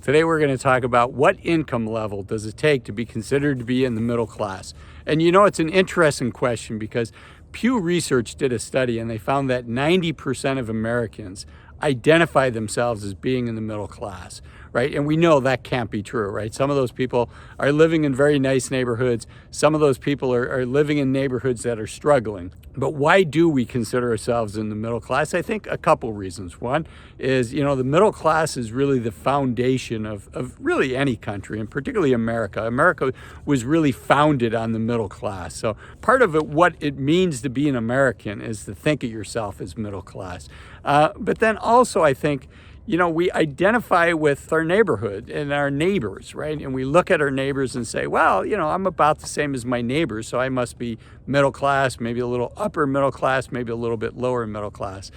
Today we're going to talk about what income level does it take to be considered to be in the middle class. And you know, it's an interesting question because Pew Research did a study and they found that 90% of Americans identify themselves as being in the middle class, right? And we know that can't be true, right? Some of those people are living in very nice neighborhoods. Some of those people are living in neighborhoods that are struggling. But why do we consider ourselves in the middle class? I think a couple reasons. One is, you know, the middle class is really the foundation of really any country, and particularly America. America was really founded on the middle class. So part of it, what it means to be an American is to think of yourself as middle class. But then also I think, you know, we identify with our neighborhood and our neighbors, right? And we look at our neighbors and say, well, you know, I'm about the same as my neighbors, so I must be middle class, maybe a little upper middle class, maybe a little bit lower middle class.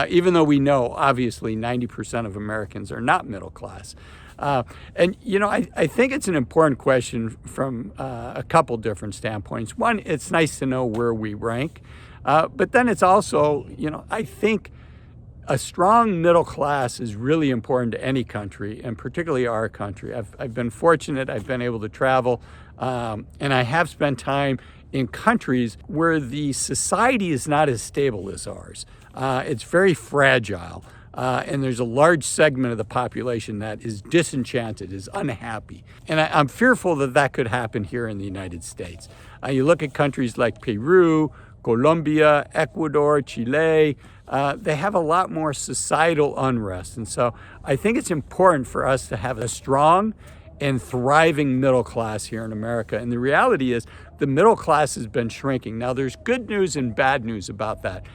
Even though we know, obviously, 90% of Americans are not middle class. And, you know, I think it's an important question from a couple different standpoints. One, it's nice to know where we rank. But then it's also, you know, I think a strong middle class is really important to any country, and particularly our country. I've been fortunate. I've been able to travel, and I have spent time in countries where the society is not as stable as ours. It's very fragile, and there's a large segment of the population that is disenchanted, is unhappy. And I'm fearful that that could happen here in the United States. You look at countries like Peru, Colombia, Ecuador, Chile, they have a lot more societal unrest. And so I think it's important for us to have a strong and thriving middle class here in America. And the reality is the middle class has been shrinking. Now, there's good news and bad news about that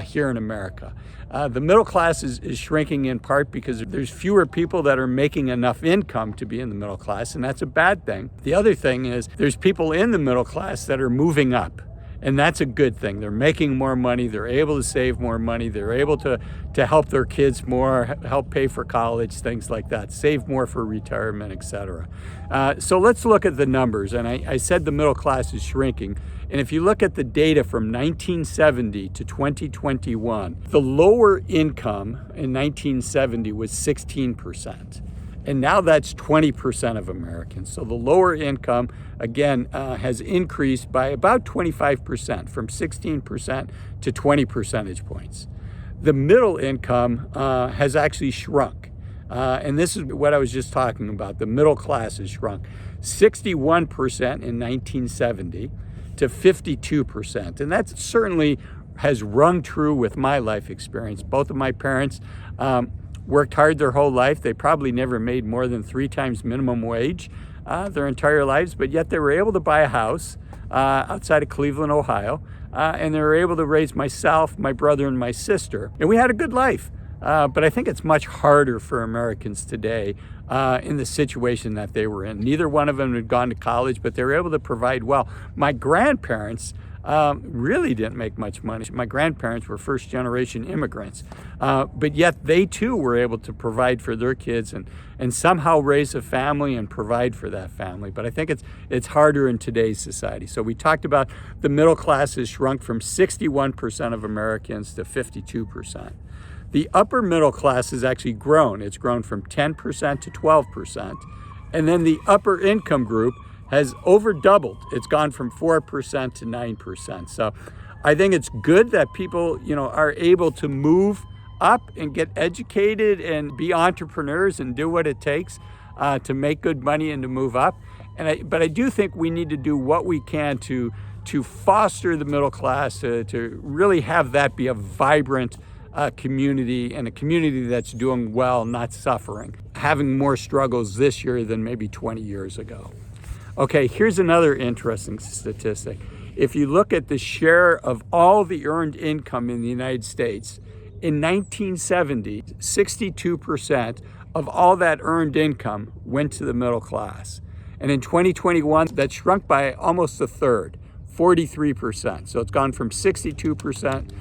here in America. The middle class is shrinking in part because there's fewer people that are making enough income to be in the middle class, and that's a bad thing. The other thing is there's people in the middle class that are moving up. And that's a good thing. They're making more money. They're able to save more money. They're able to help their kids more, help pay for college, things like that, save more for retirement, etc. So let's look at the numbers. And I said the middle class is shrinking. And if you look at the data from 1970 to 2021, the lower income in 1970 was 16%. And now that's 20% of Americans. So the lower income, again, has increased by about 25%, from 16% to 20 percentage points. The middle income has actually shrunk. And this is what I was just talking about. The middle class has shrunk 61% in 1970 to 52%. And that certainly has rung true with my life experience. Both of my parents worked hard their whole life. They probably never made more than 3 times minimum wage their entire lives, but yet they were able to buy a house outside of Cleveland, Ohio, and they were able to raise myself, my brother, and my sister. And we had a good life. But I think it's much harder for Americans today in the situation that they were in. Neither one of them had gone to college, but they were able to provide well. My grandparents really didn't make much money. My grandparents were first-generation immigrants, but yet they too were able to provide for their kids and somehow raise a family and provide for that family. But I think it's harder in today's society. So we talked about the middle class has shrunk from 61% of Americans to 52%. The upper middle class has actually grown. It's grown from 10% to 12%. And then the upper income group has over doubled. It's gone from 4% to 9%. So I think it's good that people, you know, are able to move up and get educated and be entrepreneurs and do what it takes to make good money and to move up. But I do think we need to do what we can to foster the middle class, to really have that be a vibrant community, and a community that's doing well, not suffering, having more struggles this year than maybe 20 years ago. Okay, here's another interesting statistic. If you look at the share of all the earned income in the United States, in 1970, 62% of all that earned income went to the middle class. And in 2021, that shrunk by almost a third, 43%. So it's gone from 62%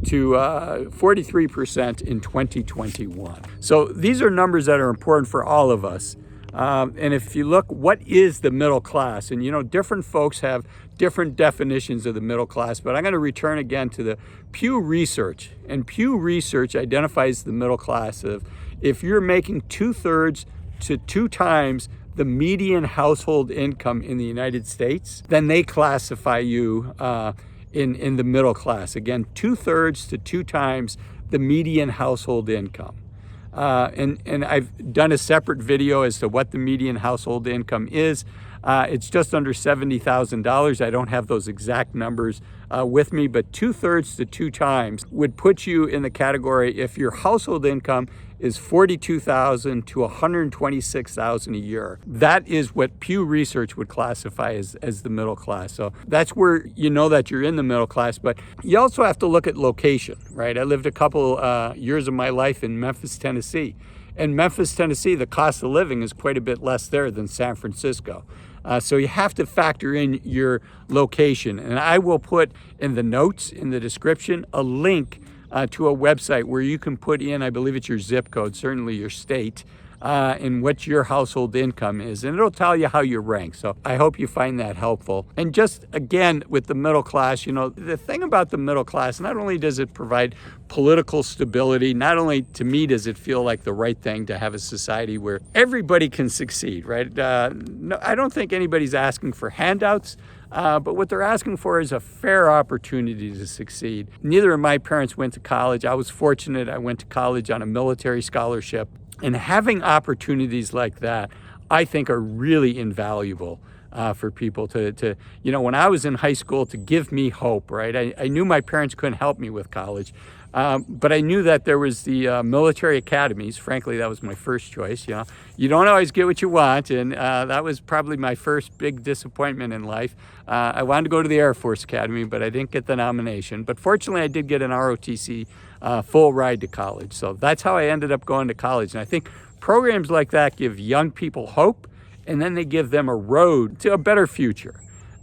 to 43% in 2021. So these are numbers that are important for all of us. And if you look, what is the middle class? And you know, different folks have different definitions of the middle class, but I'm going to return again to the Pew Research. And Pew Research identifies the middle class of if you're making 2/3 to 2 times the median household income in the United States, then they classify you in the middle class. Again, 2/3 to 2 times the median household income. And I've done a separate video as to what the median household income is. It's just under $70,000. I don't have those exact numbers with me, but 2/3 to 2 times would put you in the category if your household income is $42,000 to $126,000 a year. That is what Pew Research would classify as the middle class. So that's where you know that you're in the middle class, but you also have to look at location, right? I lived a couple years of my life in Memphis, Tennessee. In Memphis, Tennessee, the cost of living is quite a bit less there than San Francisco. So you have to factor in your location. And I will put in the notes, in the description, a link to a website where you can put in, I believe it's your zip code, certainly your state, and what your household income is. And it'll tell you how you rank. So I hope you find that helpful. And just again, with the middle class, you know, the thing about the middle class, not only does it provide political stability, not only to me does it feel like the right thing to have a society where everybody can succeed, right? No, I don't think anybody's asking for handouts. But what they're asking for is a fair opportunity to succeed. Neither of my parents went to college. I was fortunate. I went to college on a military scholarship. And having opportunities like that, I think, are really invaluable for people to, you know, when I was in high school, to give me hope, right? I knew my parents couldn't help me with college. But I knew that there was the military academies. Frankly, that was my first choice. You know, you don't always get what you want, and that was probably my first big disappointment in life. I wanted to go to the Air Force Academy, but I didn't get the nomination. But fortunately, I did get an ROTC full ride to college. So that's how I ended up going to college. And I think programs like that give young people hope, and then they give them a road to a better future.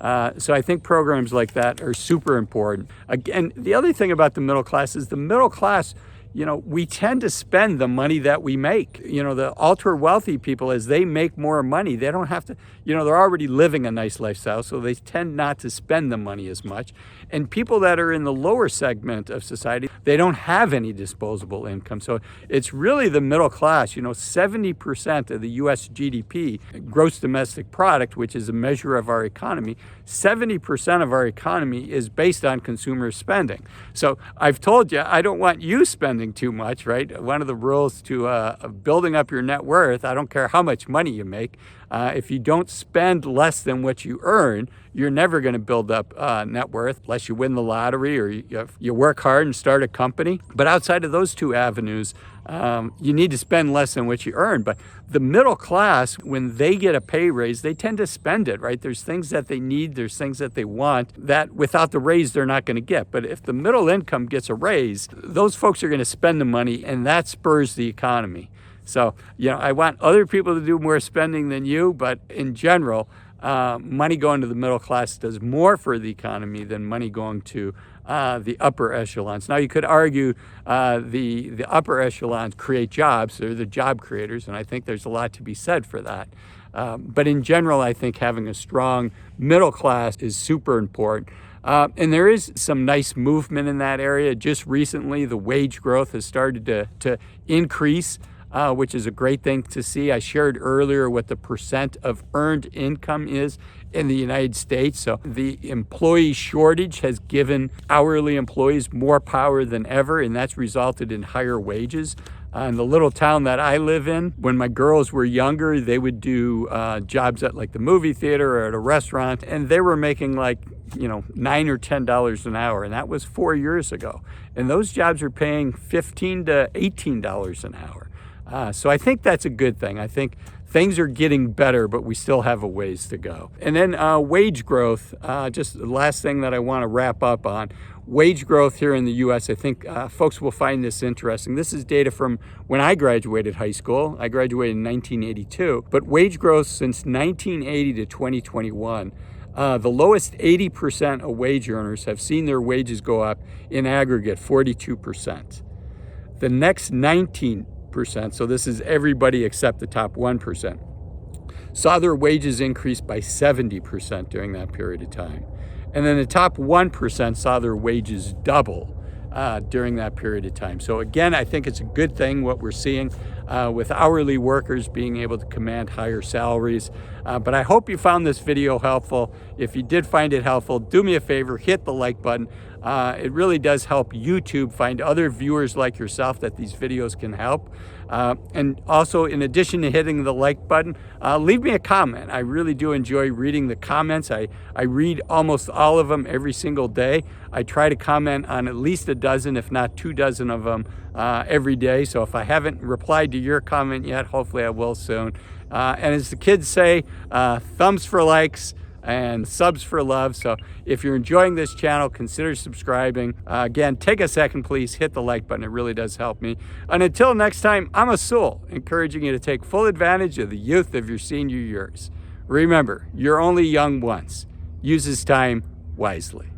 So I think programs like that are super important. Again, the other thing about the middle class is the middle class, you know, we tend to spend the money that we make. You know, the ultra wealthy people, as they make more money, they don't have to, you know, they're already living a nice lifestyle, so they tend not to spend the money as much. And people that are in the lower segment of society, they don't have any disposable income. So it's really the middle class. You know, 70% of the US GDP, gross domestic product, which is a measure of our economy, 70% of our economy is based on consumer spending. So I've told you, I don't want you spending too much, right? One of the rules to building up your net worth, I don't care how much money you make, if you don't spend less than what you earn, you're never going to build up net worth unless you win the lottery or you work hard and start a company. But outside of those two avenues, you need to spend less than what you earn. But the middle class, when they get a pay raise, they tend to spend it, right? There's things that they need, there's things that they want that without the raise, they're not going to get. But if the middle income gets a raise, those folks are going to spend the money, and that spurs the economy. So, you know, I want other people to do more spending than you, but in general, money going to the middle class does more for the economy than money going to the upper echelons. Now, you could argue the upper echelons create jobs. They're the job creators, and I think there's a lot to be said for that. But in general, I think having a strong middle class is super important. And there is some nice movement in that area. Just recently, the wage growth has started to increase, which is a great thing to see. I shared earlier what the percent of earned income is in the United States. So the employee shortage has given hourly employees more power than ever, and that's resulted in higher wages. In the little town that I live in, when my girls were younger, they would do jobs at like the movie theater or at a restaurant, and they were making like, you know, $9 or $10 an hour, and that was 4 years ago. And those jobs are paying $15 to $18 an hour. So I think that's a good thing. I think things are getting better, but we still have a ways to go. And then wage growth, just the last thing that I want to wrap up on. Wage growth here in the U.S., I think folks will find this interesting. This is data from when I graduated high school. I graduated in 1982. But wage growth since 1980 to 2021, the lowest 80% of wage earners have seen their wages go up in aggregate 42%. The next 19%, so this is everybody except the top 1%, saw their wages increase by 70% during that period of time. And then the top 1% saw their wages double during that period of time. So again, I think it's a good thing what we're seeing. with hourly workers being able to command higher salaries. But I hope you found this video helpful. If you did find it helpful, do me a favor, hit the like button. It really does help YouTube find other viewers like yourself that these videos can help. And also, in addition to hitting the like button, leave me a comment. I really do enjoy reading the comments. I read almost all of them every single day. I try to comment on at least a dozen, if not 2 dozen of them every day. So if I haven't replied to your comment yet, hopefully I will soon. And as the kids say, thumbs for likes and subs for love. So if you're enjoying this channel, consider subscribing. Again, take a second, please hit the like button. It really does help me. And until next time, I'm Azul, encouraging you to take full advantage of the youth of your senior years. Remember, you're only young once. Use this time wisely.